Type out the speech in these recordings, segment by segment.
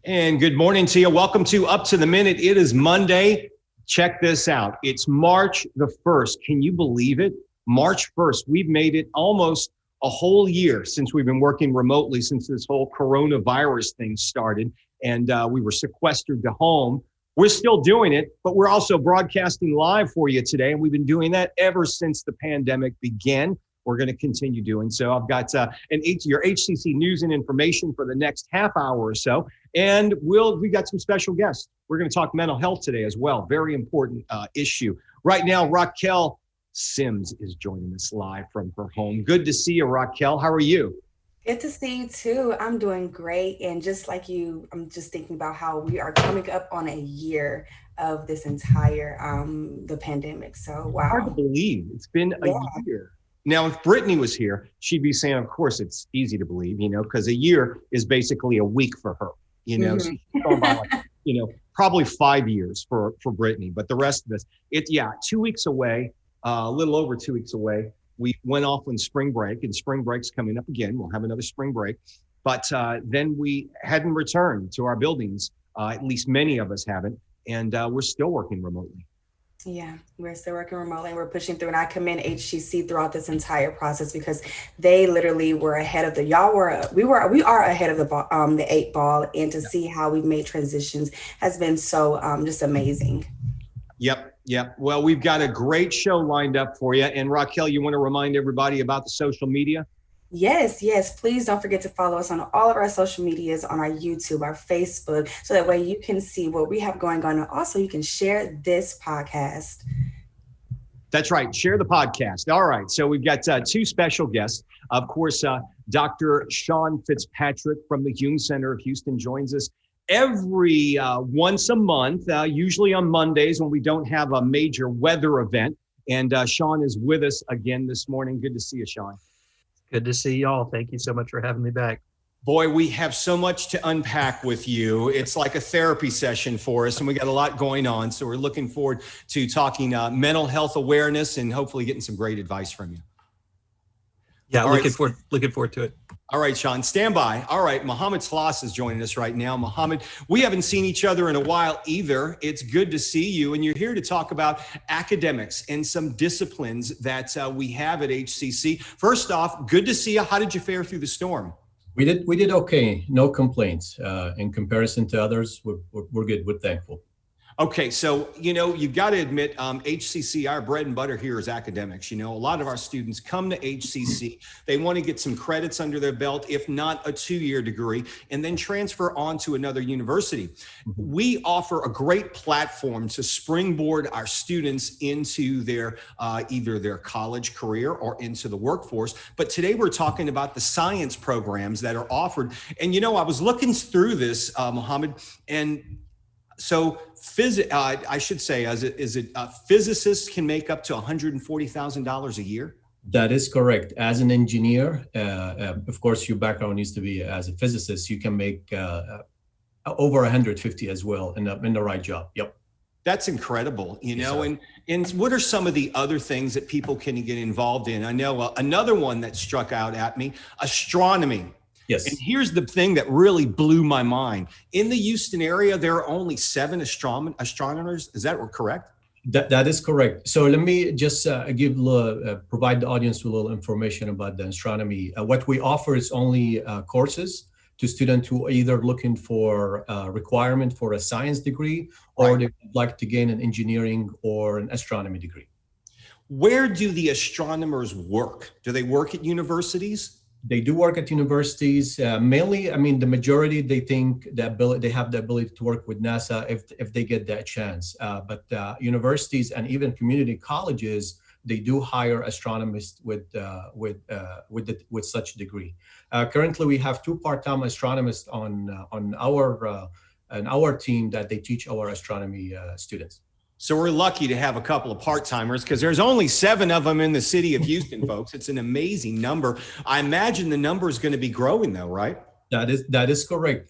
And good morning to you. Welcome to Up to the Minute. It is Monday. Check this out. It's March the 1st. Can you believe it? March 1st. We've made it almost a whole year since we've been working remotely since this whole coronavirus thing started. And we were sequestered to home. We're still doing it, but we're also broadcasting live for you today. And we've been doing that ever since the pandemic began. We're going to continue doing so. I've got your HCC news and information for the next half hour or so. And we got some special guests. We're going to talk mental health today as well. Very important issue. Right now, Raquel Sims is joining us live from her home. Good to see you, Raquel. How are you? Good to see you too. I'm doing great. And just like you, I'm just thinking about how we are coming up on a year of this entire the pandemic. So wow. Hard to believe. It's been a year. Now, if Brittany was here, she'd be saying, of course, it's easy to believe, because a year is basically a week for her, So she's going by probably 5 years for Brittany. But the rest of us, 2 weeks away, a little over 2 weeks away. We went off on spring break, and spring break's coming up again. We'll have another spring break. But then we hadn't returned to our buildings. At least many of us haven't. And we're still working remotely. Yeah, we're still working remotely and we're pushing through. And I commend HCC throughout this entire process because they literally were ahead of we are ahead of the 8 ball. And to see how we've made transitions has been so just amazing. Yep. Well, we've got a great show lined up for you. And Raquel, you want to remind everybody about the social media? Yes. Please don't forget to follow us on all of our social medias, on our YouTube, our Facebook, so that way you can see what we have going on. And also you can share this podcast. That's right. Share the podcast. All right. So we've got 2 special guests. Of course, Dr. Shawn Fitzpatrick from the Jung Center of Houston joins us every once a month, usually on Mondays when we don't have a major weather event. And Shawn is with us again this morning. Good to see you, Shawn. Good to see y'all. Thank you so much for having me back. Boy, we have so much to unpack with you. It's like a therapy session for us, and we got a lot going on. So we're looking forward to talking mental health awareness and hopefully getting some great advice from you. Yeah, looking forward to it. All right, Shawn, stand by. All right, Mohamad Tlass is joining us right now. Mohamad, we haven't seen each other in a while either. It's good to see you, and you're here to talk about academics and some disciplines that we have at HCC. First off, good to see you. How did you fare through the storm? We did okay. No complaints. In comparison to others, we're good. We're thankful. Okay, so, you've got to admit, HCC, our bread and butter here is academics. A lot of our students come to HCC. They want to get some credits under their belt, if not a 2-year degree, and then transfer on to another university. We offer a great platform to springboard our students into their either their college career or into the workforce. But today we're talking about the science programs that are offered. And, I was looking through this, Mohamad, and so I should say, physicists can make up to $140,000 a year? That is correct. As an engineer, of course, your background needs to be as a physicist. You can make over 150 as well in the right job. Yep. That's incredible, and what are some of the other things that people can get involved in? I know another one that struck out at me, astronomy. Yes. And here's the thing that really blew my mind. In the Houston area, there are only 7 astronomers. Is that correct? That is correct. So let me just provide the audience with a little information about the astronomy. What we offer is only courses to students who are either looking for a requirement for a science degree or they would like to gain an engineering or an astronomy degree. Where do the astronomers work? Do they work at universities? They do work at universities. Mainly, the majority, they think they have the ability to work with NASA if they get that chance. But universities and even community colleges, they do hire astronomers with such degree. Currently, we have 2 part-time astronomers on our team that they teach our astronomy students. So we're lucky to have a couple of part-timers because there's only 7 of them in the city of Houston, folks. It's an amazing number. I imagine the number is going to be growing though, right? That is correct.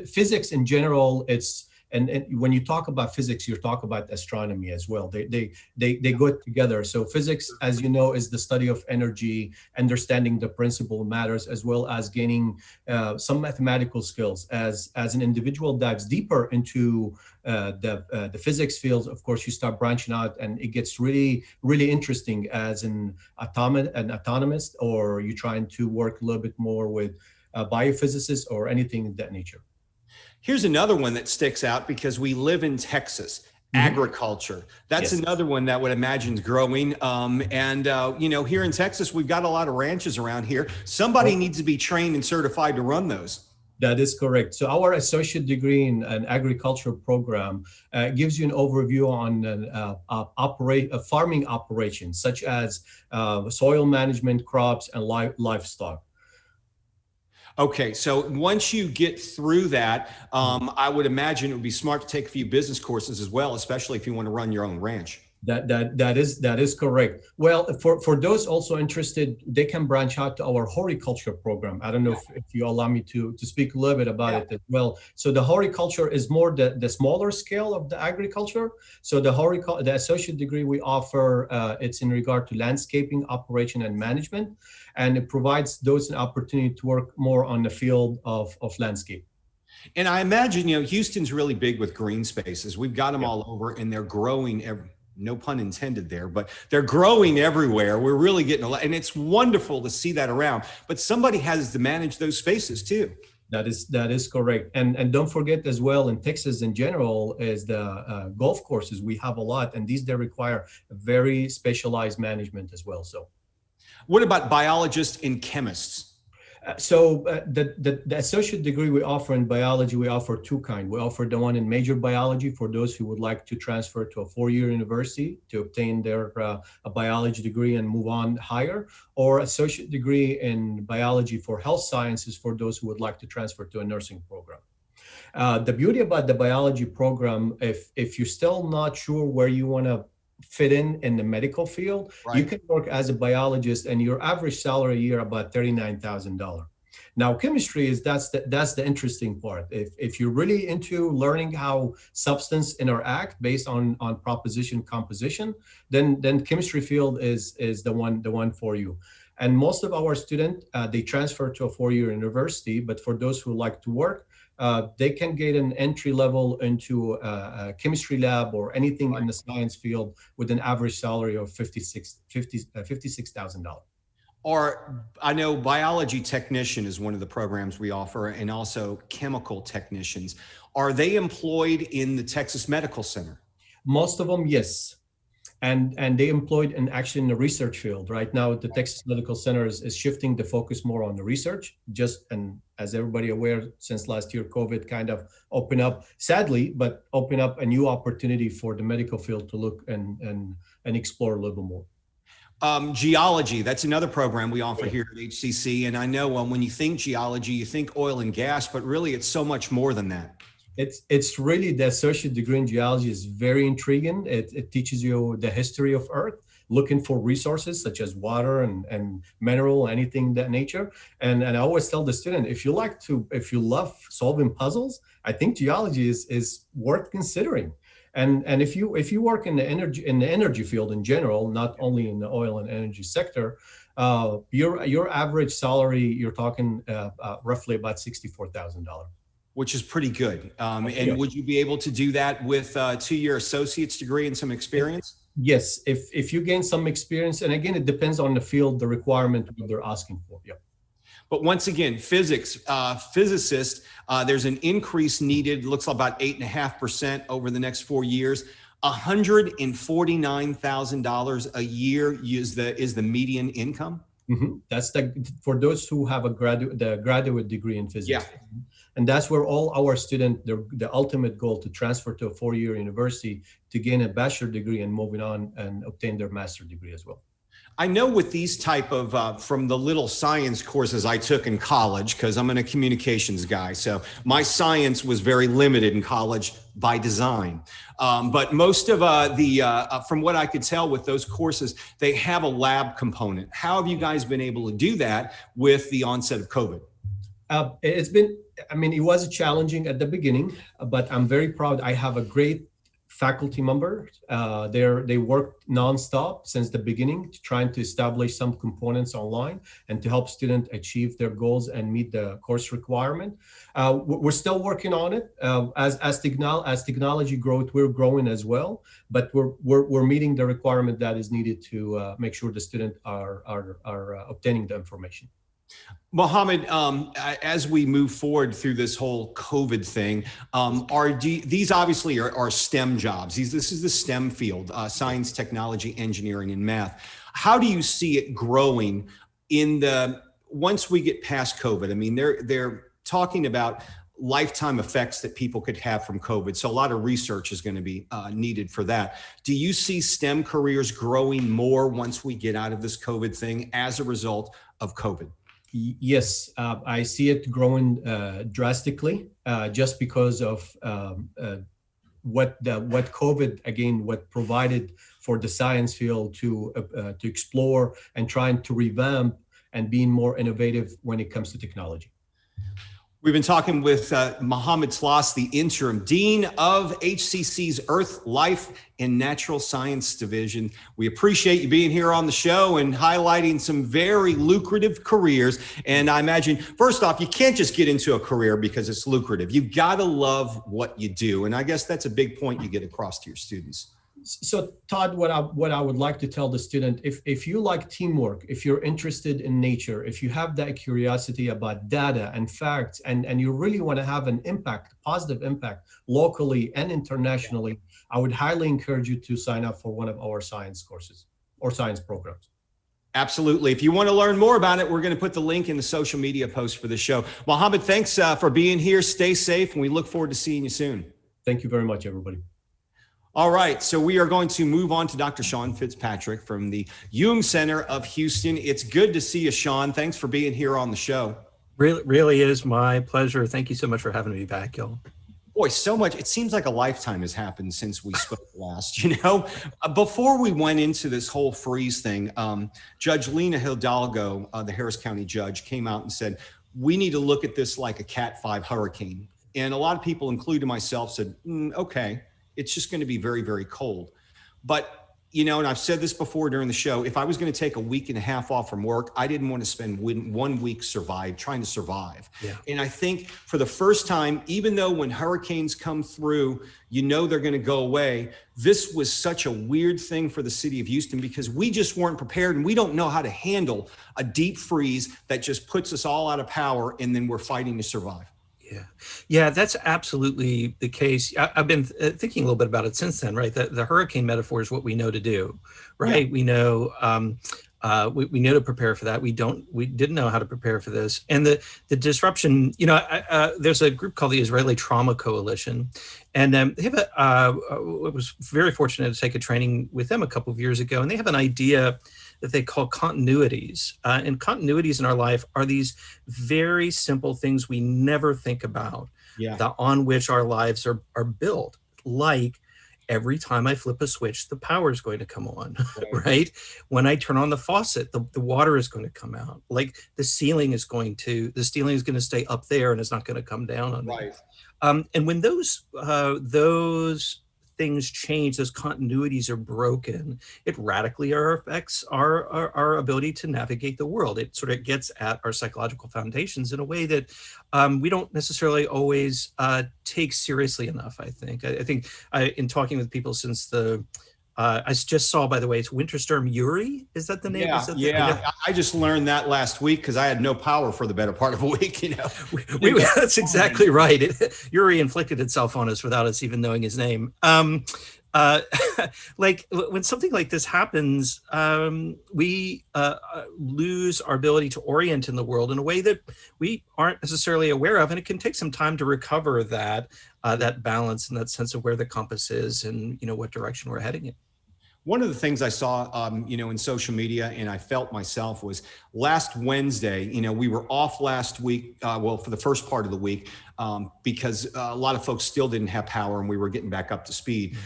Physics in general, it's And when you talk about physics, you talk about astronomy as well. They go together. So physics, as you know, is the study of energy, understanding the principle of matters, as well as gaining some mathematical skills. As an individual dives deeper into the physics fields, of course, you start branching out, and it gets really, really interesting as an autonomist, or you're trying to work a little bit more with biophysicists or anything of that nature. Here's another one that sticks out because we live in Texas. Agriculture. That's another one that would imagine is growing. Here in Texas, we've got a lot of ranches around here. Somebody needs to be trained and certified to run those. That is correct. So our associate degree in an agriculture program gives you an overview on farming operations, such as soil management, crops, and livestock. Okay, so once you get through that, I would imagine it would be smart to take a few business courses as well, especially if you want to run your own ranch. That is correct. Well, for those also interested, they can branch out to our horticulture program. I don't know if you allow me to speak a little bit about it as well. So the horticulture is more the smaller scale of the agriculture. So the associate degree we offer, it's in regard to landscaping, operation, and management, and it provides those an opportunity to work more on the field of landscape. And I imagine, Houston's really big with green spaces. We've got them all over, and they're growing no pun intended there, but they're growing everywhere. We're really getting a lot, and it's wonderful to see that around. But somebody has to manage those spaces too. That is correct. And don't forget as well, in Texas in general, is the golf courses. We have a lot, and they require very specialized management as well. So, what about biologists and chemists? The associate degree we offer in biology, we offer two kinds. We offer the one in major biology for those who would like to transfer to a four-year university to obtain their a biology degree and move on higher, or associate degree in biology for health sciences for those who would like to transfer to a nursing program. The beauty about the biology program, if you're still not sure where you want to fit in the medical field, you can work as a biologist, and your average salary a year about $39,000. Now, chemistry that's the interesting part. If you're really into learning how substance interact based on proposition composition, then chemistry field is the one for you. And most of our students they transfer to a four-year university, but for those who like to work, they can get an entry level into a chemistry lab or anything in the science field with an average salary of $56,000. Or I know biology technician is one of the programs we offer, and also chemical technicians. Are they employed in the Texas Medical Center? Most of them, yes. And they employed actually in the research field. Right now, the Texas Medical Center is shifting the focus more on the research. And as everybody aware, since last year, COVID kind of opened up, sadly, but opened up a new opportunity for the medical field to look and explore a little bit more. Geology, that's another program we offer here at HCC. And I know when you think geology, you think oil and gas, but really it's so much more than that. It's really, the associate degree in geology is very intriguing. It teaches you the history of Earth, looking for resources such as water and mineral, anything of that nature. And I always tell the student, if you love solving puzzles, I think geology is worth considering. And if you work in the energy field in general, not only in the oil and energy sector, your average salary, you're talking roughly about $64,000. Which is pretty good. And would you be able to do that with a 2-year associate's degree and some experience? Yes, if you gain some experience, and again, it depends on the field, the requirement what they're asking for. Yeah. But once again, physicists, there's an increase needed, looks like about 8.5% over the next 4 years. $149,000 a year is the median income. Mm-hmm. That's for those who have the graduate degree in physics. Yeah. And that's where all our students, the ultimate goal to transfer to a 4-year university to gain a bachelor degree and moving on and obtain their master degree as well. I know with these type of, from the little science courses I took in college, because I'm a communications guy, so my science was very limited in college by design. But most of from what I could tell with those courses, they have a lab component. How have you guys been able to do that with the onset of COVID? It's been, I mean, it was challenging at the beginning, but I'm very proud. I have a great faculty member. They worked nonstop since the beginning, trying to establish some components online and to help students achieve their goals and meet the course requirement. We're still working on it. As technology grows, we're growing as well, but we're meeting the requirement that is needed to make sure the students are obtaining the information. Mohamad, as we move forward through this whole COVID thing, these obviously are STEM jobs. This is the STEM field, science, technology, engineering, and math. How do you see it growing once we get past COVID? I mean, they're talking about lifetime effects that people could have from COVID. So a lot of research is going to be needed for that. Do you see STEM careers growing more once we get out of this COVID thing as a result of COVID? Yes, I see it growing drastically just because of what COVID, again, what provided for the science field to explore and trying to revamp and being more innovative when it comes to technology. We've been talking with Mohamad Tlass, the interim dean of HCC's Earth, Life, and Natural Science Division. We appreciate you being here on the show and highlighting some very lucrative careers. And I imagine, first off, you can't just get into a career because it's lucrative. You've got to love what you do. And I guess that's a big point you get across to your students. So Todd, what I would like to tell the student, if you like teamwork, if you're interested in nature, if you have that curiosity about data and facts, and you really want to have an impact, positive impact locally and internationally, I would highly encourage you to sign up for one of our science courses or science programs. Absolutely. If you want to learn more about it, we're going to put the link in the social media post for the show. Mohamad, thanks for being here. Stay safe, and we look forward to seeing you soon. Thank you very much, everybody. All right, so we are going to move on to Dr. Shawn Fitzpatrick from the Jung Center of Houston. It's good to see you, Shawn. Thanks for being here on the show. Really is my pleasure. Thank you so much for having me back, y'all. Boy, so much. It seems like a lifetime has happened since we spoke last, you know? Before we went into this whole freeze thing, Judge Lena Hidalgo, the Harris County judge, came out and said, we need to look at this like a Cat 5 hurricane. And a lot of people, including myself, said, okay. It's just going to be very, very cold. But, you know, and I've said this before during the show, if I was going to take a week and a half off from work, I didn't want to spend 1 week trying to survive. Yeah. And I think for the first time, even though when hurricanes come through, you know they're going to go away, this was such a weird thing for the city of Houston because we just weren't prepared and we don't know how to handle a deep freeze that just puts us all out of power and then we're fighting to survive. Yeah, that's absolutely the case. I've been thinking a little bit about it since then, right? The hurricane metaphor is what we know to do, right? Yeah. We know we know to prepare for that. We didn't know how to prepare for this, and the disruption. You know, there's a group called the Israeli Trauma Coalition, and they have I was very fortunate to take a training with them a couple of years ago, and they have an idea that they call continuities. And continuities in our life are these very simple things we never think about, on which our lives are built. Like every time I flip a switch, the power is going to come on, right? When I turn on the faucet, the water is going to come out. Like the ceiling is going to stay up there and it's not going to come down on me. And when those things change, those continuities are broken, it radically affects our ability to navigate the world. It sort of gets at our psychological foundations in a way that we don't necessarily always take seriously enough, I think. I think in talking with people since I just saw, by the way, it's Winter Storm Uri. Is that the name? I just learned that last week because I had no power for the better part of a week, you know. That's exactly right. Uri inflicted itself on us without us even knowing his name. Like when something like this happens, we lose our ability to orient in the world in a way that we aren't necessarily aware of. And it can take some time to recover that balance and that sense of where the compass is and, you know, what direction we're heading in. One of the things I saw, you know, in social media, and I felt myself, was last Wednesday, you know, we were off last week, for the first part of the week, because a lot of folks still didn't have power and we were getting back up to speed.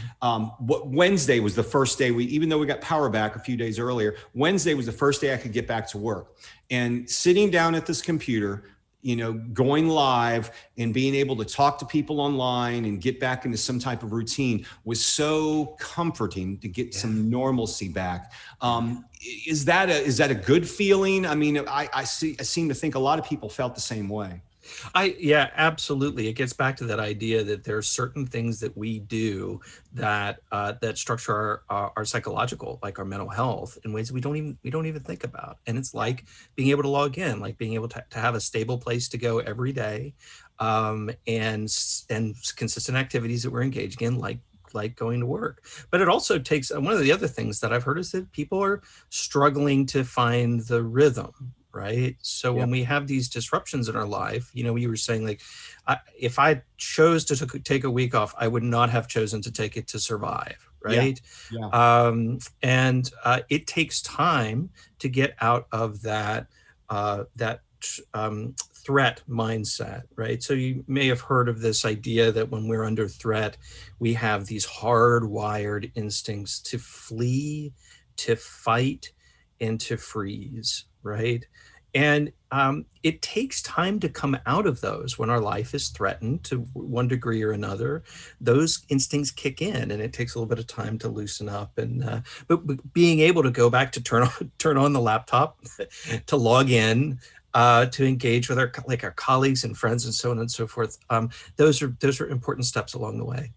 Wednesday was the first day even though we got power back a few days earlier, Wednesday was the first day I could get back to work. And sitting down at this computer, going live and being able to talk to people online and get back into some type of routine was so comforting to get some normalcy back. Is that a good feeling? I mean, I seem to think a lot of people felt the same way. Yeah, absolutely. It gets back to that idea that there are certain things that we do that that structure our psychological, like our mental health, in ways we don't even think about. And it's like being able to log in, like being able to have a stable place to go every day, and consistent activities that we're engaging in, like going to work. But it also takes, one of the other things that I've heard is that people are struggling to find the rhythm, right? So when we have these disruptions in our life, you were saying, like, if I chose to take a week off, I would not have chosen to take it to survive, right? And it takes time to get out of that threat mindset, right? So you may have heard of this idea that when we're under threat, we have these hardwired instincts to flee, to fight, and to freeze, right? And it takes time to come out of those. When our life is threatened to one degree or another, those instincts kick in, and it takes a little bit of time to loosen up. And but being able to go back to turn on the laptop, to log in, to engage with our colleagues and friends and so on and so forth, those are important steps along the way.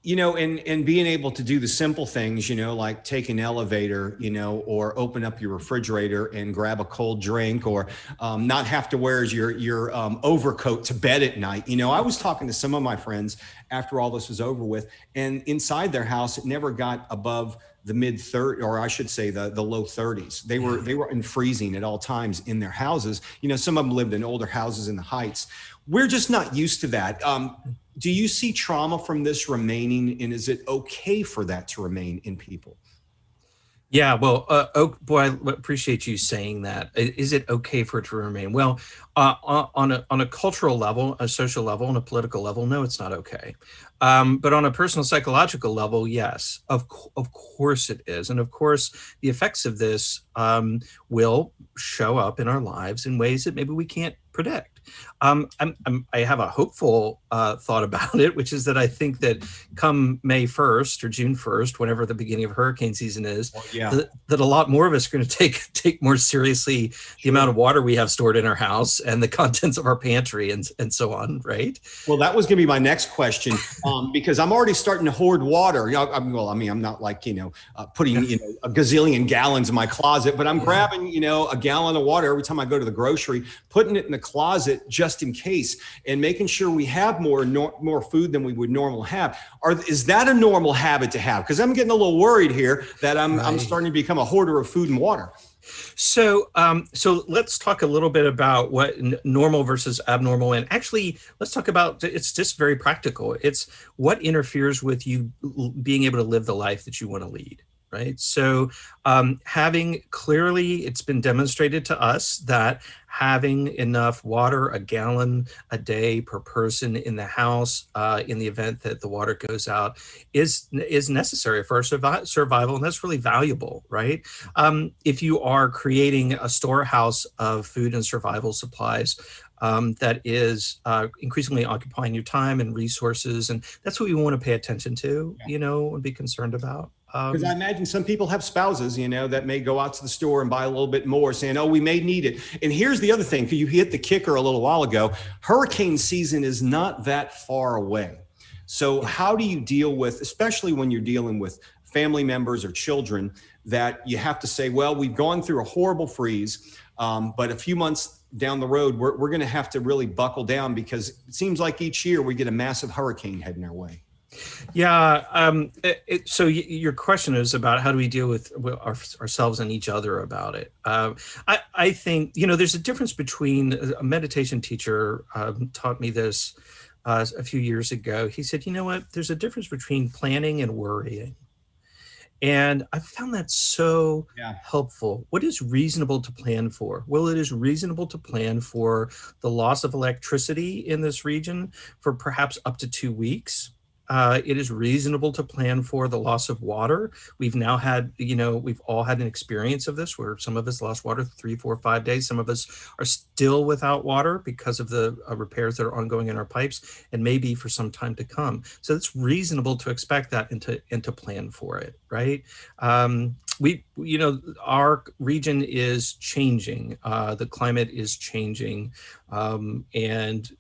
And being able to do the simple things, like take an elevator, or open up your refrigerator and grab a cold drink, or not have to wear your overcoat to bed at night. I was talking to some of my friends after all this was over with, and inside their house, it never got above the mid-30s, or I should say the low 30s. They were in freezing at all times in their houses. Some of them lived in older houses in the Heights. We're just not used to that. Do you see trauma from this remaining, and is it okay for that to remain in people? Yeah, well, I appreciate you saying that. Is it okay for it to remain? Well, on a cultural level, a social level, and a political level, no, it's not okay. But on a personal psychological level, yes, of course it is. And of course, the effects of this will show up in our lives in ways that maybe we can't predict. I have a hopeful thought about it, which is that I think that come May 1st or June 1st, whenever the beginning of hurricane season is, that a lot more of us are going to take more seriously the amount of water we have stored in our house and the contents of our pantry and so on, right? Well, that was going to be my next question, because I'm already starting to hoard water. I'm not like, putting, a gazillion gallons in my closet, but I'm grabbing, a gallon of water every time I go to the grocery, putting it in the closet just in case, and making sure we have more food than we would normally have. Is that a normal habit to have? Because I'm getting a little worried here that I'm starting to become a hoarder of food and water. So let's talk a little bit about what normal versus abnormal, and actually let's talk about, it's just very practical. It's what interferes with you being able to live the life that you want to lead. Right. So having clearly, it's been demonstrated to us that having enough water, a gallon a day per person in the house, in the event that the water goes out, is necessary for our survival. And that's really valuable. Right. If you are creating a storehouse of food and survival supplies, that is increasingly occupying your time and resources. And that's what we want to pay attention to, and be concerned about. Because I imagine some people have spouses, that may go out to the store and buy a little bit more, saying, oh, we may need it. And here's the other thing, because you hit the kicker a little while ago. Hurricane season is not that far away. So how do you deal with, especially when you're dealing with family members or children, that you have to say, well, we've gone through a horrible freeze, but a few months down the road, we're going to have to really buckle down, because it seems like each year we get a massive hurricane heading our way. Yeah. So your question is about how do we deal with ourselves and each other about it. I think, there's a difference between, a meditation teacher taught me this a few years ago. He said, there's a difference between planning and worrying. And I found that so helpful. What is reasonable to plan for? Well, it is reasonable to plan for the loss of electricity in this region for perhaps up to 2 weeks. It is reasonable to plan for the loss of water. We've now had, we've all had an experience of this where some of us lost water 3, 4, 5 days. Some of us are still without water because of the repairs that are ongoing in our pipes and maybe for some time to come. So it's reasonable to expect that and to plan for it, right? Our region is changing. The climate is changing. It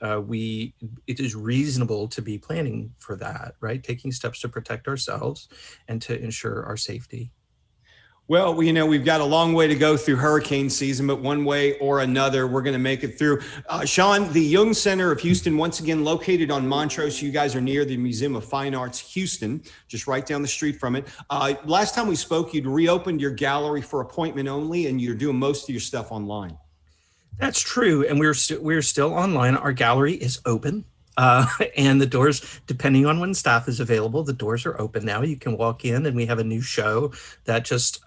is reasonable to be planning for that, right? Taking steps to protect ourselves and to ensure our safety. Well, we've got a long way to go through hurricane season, but one way or another, we're going to make it through. Shawn, the Jung Center of Houston, once again, located on Montrose. You guys are near the Museum of Fine Arts, Houston, just right down the street from it. Last time we spoke, you'd reopened your gallery for appointment only, and you're doing most of your stuff online. That's true. And we're still online. Our gallery is open. And the doors, depending on when staff is available, the doors are open now. You can walk in, and we have a new show that just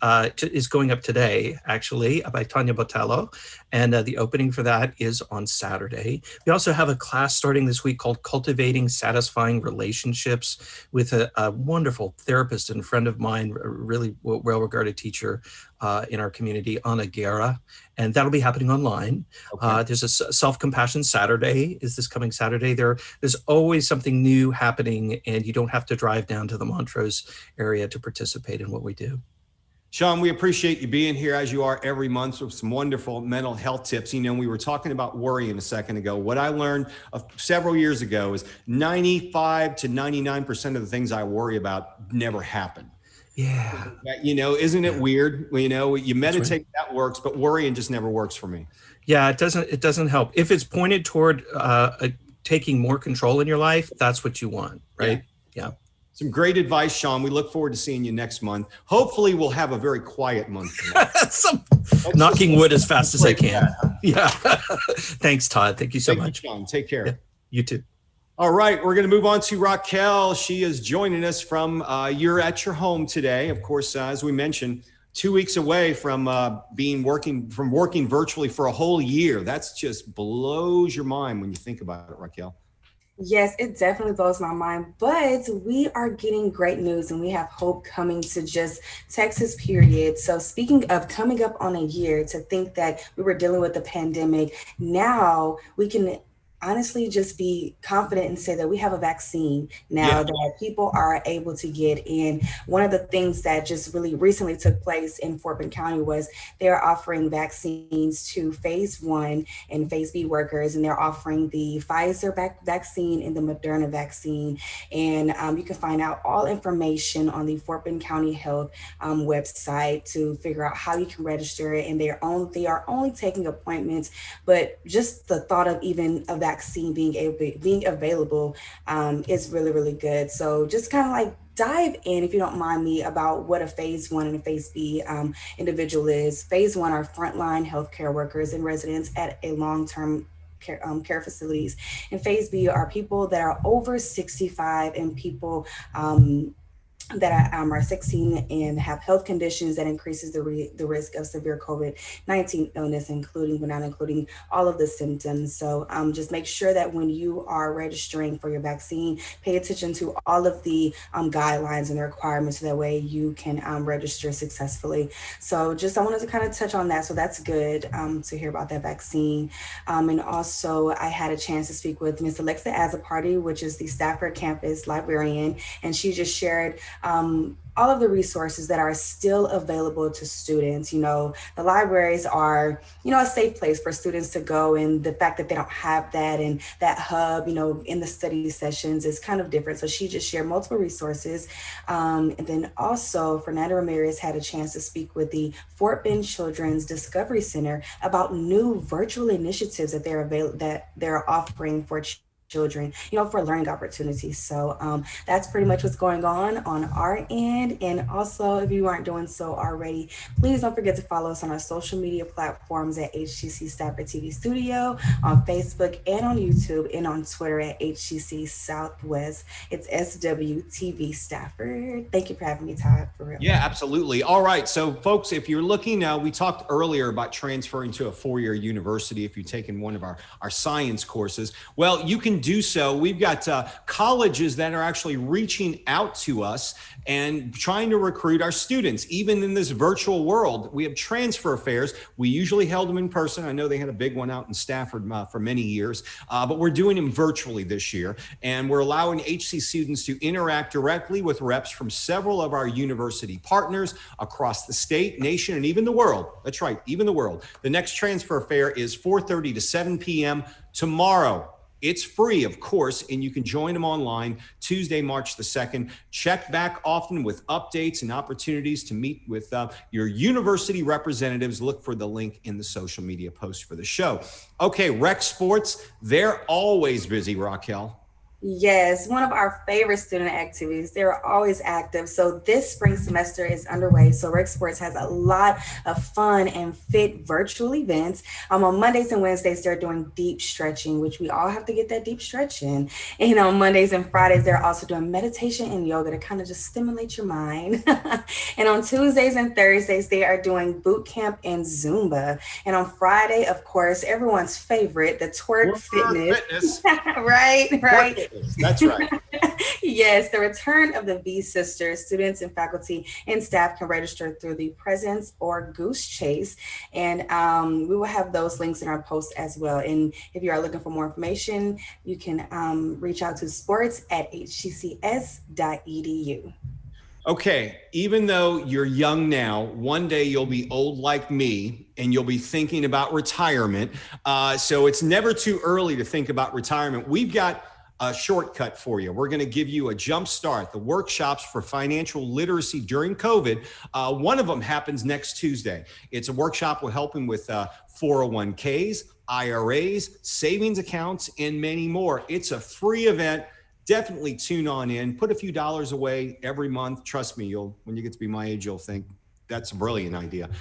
is going up today, actually, by Tanya Botello. And the opening for that is on Saturday. We also have a class starting this week called Cultivating Satisfying Relationships with a wonderful therapist and friend of mine, a really well-regarded teacher in our community, Anna Guerra. And that'll be happening online. Okay. There's a Self-Compassion Saturday is this coming Saturday. There's always something new happening, and you don't have to drive down to the Montrose area to participate in what we do. Shawn, we appreciate you being here as you are every month with some wonderful mental health tips. We were talking about worrying a second ago. What I learned several years ago is 95 to 99% of the things I worry about never happen. Yeah. Isn't it weird? You meditate, right. That works, but worrying just never works for me. Yeah, it doesn't help. If it's pointed toward taking more control in your life, that's what you want, right? Yeah. Some great advice, Shawn. We look forward to seeing you next month. Hopefully we'll have a very quiet month. Knocking wood as fast as I can. Yeah. Thanks, Todd. Thank you so much. Shawn. Take care. Yeah, you too. All right, we're going to move on to Raquel. She is joining us from, you're at your home today. Of course, as we mentioned, 2 weeks away from working virtually for a whole year. That's just blows your mind when you think about it, Raquel. Yes, it definitely blows my mind, but we are getting great news and we have hope coming to just Texas, period. So speaking of coming up on a year, to think that we were dealing with the pandemic, now we can honestly just be confident and say that we have a vaccine now that people are able to get in. One of the things that just really recently took place in Fort Bend County was they're offering vaccines to phase 1 and phase B workers, and they're offering the Pfizer vaccine and the Moderna vaccine. And you can find out all information on the Fort Bend County Health website to figure out how you can register it. And they are only taking appointments, but just the thought of even a vaccine being available is really, really good. So just kind of like dive in, if you don't mind me, about what a phase 1 and a phase B individual is. Phase 1 are frontline healthcare workers and residents at a long-term care facilities. And phase B are people that are over 65 and people that are 16 and have health conditions that increases the risk of severe COVID-19 illness, including but not including all of the symptoms. So just make sure that when you are registering for your vaccine, pay attention to all of the guidelines and the requirements, so that way you can register successfully. So I wanted to kind of touch on that. So that's good to hear about that vaccine. And also I had a chance to speak with Ms. Alexa Azaparty, which is the Stafford campus librarian, and she just shared all of the resources that are still available to students. The libraries are, a safe place for students to go, and the fact that they don't have that and that hub, in the study sessions is kind of different. So she just shared multiple resources. And then also Fernanda Ramirez had a chance to speak with the Fort Bend Children's Discovery Center about new virtual initiatives that they're offering for children, for learning opportunities. So that's pretty much what's going on our end. And also, if you aren't doing so already, please don't forget to follow us on our social media platforms at HCC Stafford TV Studio, on Facebook and on YouTube, and on Twitter at HCC Southwest. It's SWTV Stafford. Thank you for having me, Todd, for real. Yeah, absolutely. All right. So folks, if you're looking now, we talked earlier about transferring to a 4-year university if you've taken one of our science courses. Well, you can do so. We've got colleges that are actually reaching out to us and trying to recruit our students, even in this virtual world. We have transfer fairs. We usually held them in person. I know they had a big one out in Stafford for many years, but we're doing them virtually this year. And we're allowing HC students to interact directly with reps from several of our university partners across the state, nation, and even the world. That's right, even the world. The next transfer fair is 4:30 to 7 p.m. tomorrow. It's free, of course, and you can join them online Tuesday, March the 2nd. Check back often with updates and opportunities to meet with your university representatives. Look for the link in the social media post for the show. Okay, rec sports, they're always busy, Raquel. Yes, one of our favorite student activities. They're always active. So this spring semester is underway. So Rec Sports has a lot of fun and fit virtual events. On Mondays and Wednesdays, they're doing deep stretching, which we all have to get that deep stretch in. And on Mondays and Fridays, they're also doing meditation and yoga to kind of just stimulate your mind. And on Tuesdays and Thursdays, they are doing boot camp and Zumba. And on Friday, of course, everyone's favorite, the twerk fitness. Right. That's right. Yes, the return of the V Sisters. Students and faculty and staff can register through the Presence or Goose Chase. And we will have those links in our post as well. And if you are looking for more information, you can reach out to sports@hccs.edu. Okay, even though you're young now, one day you'll be old like me and you'll be thinking about retirement. So it's never too early to think about retirement. We've got a shortcut for you. We're going to give you a jump start, the workshops for financial literacy during COVID. One of them happens next Tuesday. It's a workshop we're helping with 401ks, IRAs, savings accounts, and many more. It's a free event. Definitely tune on in, put a few dollars away every month. Trust me, when you get to be my age, you'll think, that's a brilliant idea.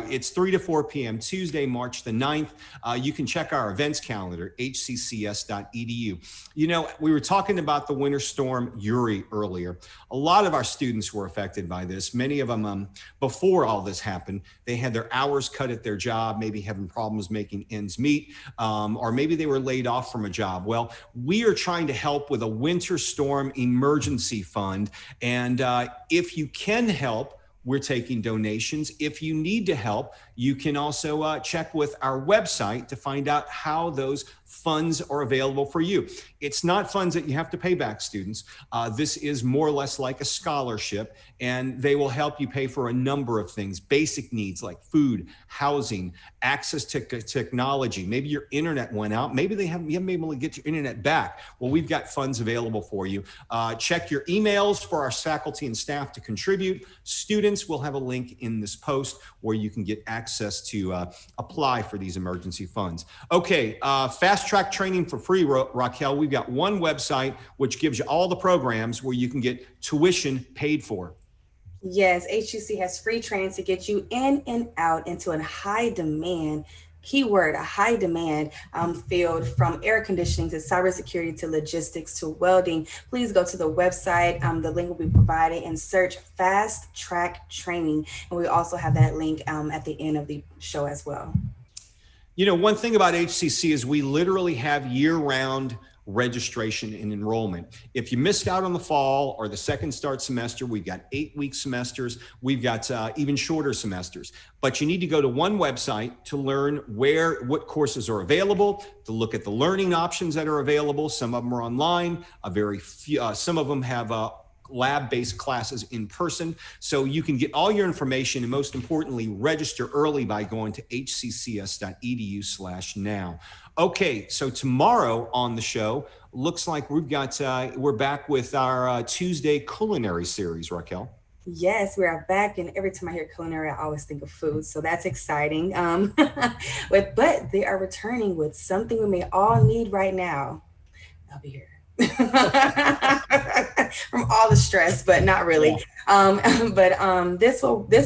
It's 3 to 4 p.m. Tuesday, March the 9th. You can check our events calendar, hccs.edu. You know, we were talking about the winter storm Uri earlier. A lot of our students were affected by this. Many of them, before all this happened, they had their hours cut at their job, maybe having problems making ends meet, or maybe they were laid off from a job. Well, we are trying to help with a winter storm emergency fund. And if you can help, we're taking donations. If you need to help, you can also check with our website to find out how those funds are available for you. It's not funds that you have to pay back, students. This is more or less like a scholarship, and they will help you pay for a number of things, basic needs like food, housing, access to technology. Maybe your internet went out. Maybe you haven't been able to get your internet back. Well, we've got funds available for you. Check your emails for our faculty and staff to contribute. Students will have a link in this post where you can get access to apply for these emergency funds. Okay, fast track training for free, Raquel. We've got one website which gives you all the programs where you can get tuition paid for. Yes, HCC has free training to get you in and out into a high demand, keyword, a high demand field, from air conditioning to cybersecurity to logistics to welding. Please go to the website. The link will be provided and search fast track training. And we also have that link at the end of the show as well. You know, one thing about HCC is we literally have year-round registration and enrollment. If you missed out on the fall or the second start semester, we've got 8-week semesters. We've got even shorter semesters. But you need to go to one website to learn what courses are available, to look at the learning options that are available. Some of them are online. Some of them have lab-based classes in person. So you can get all your information and, most importantly, register early by going to hccs.edu/now. Okay, so tomorrow on the show, looks like we're back with our Tuesday culinary series, Raquel. Yes, we are back, and every time I hear culinary, I always think of food, so that's exciting. But they are returning with something we may all need right now. I'll be here. From all the stress, but not really. This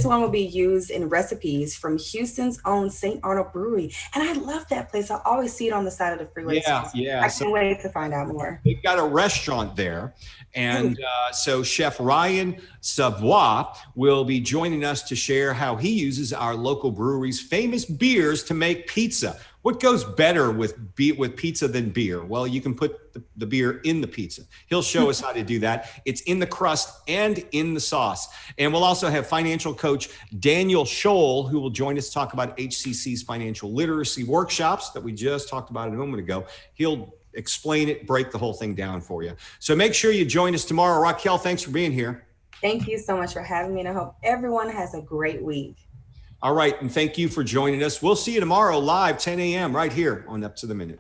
one will be used in recipes from Houston's own St. Arnold Brewery, and I love that place. I always see it on the side of the freeway. Yeah. I can't wait to find out more. They've got a restaurant there, and so Chef Ryan Savoy will be joining us to share how he uses our local brewery's famous beers to make pizza. What goes better with pizza than beer? Well, you can put the beer in the pizza. He'll show us how to do that. It's in the crust and in the sauce. And we'll also have financial coach Daniel Scholl, who will join us to talk about HCC's financial literacy workshops that we just talked about a moment ago. He'll explain it, break the whole thing down for you. So make sure you join us tomorrow. Raquel, thanks for being here. Thank you so much for having me, and I hope everyone has a great week. All right, and thank you for joining us. We'll see you tomorrow live, 10 a.m. right here on Up to the Minute.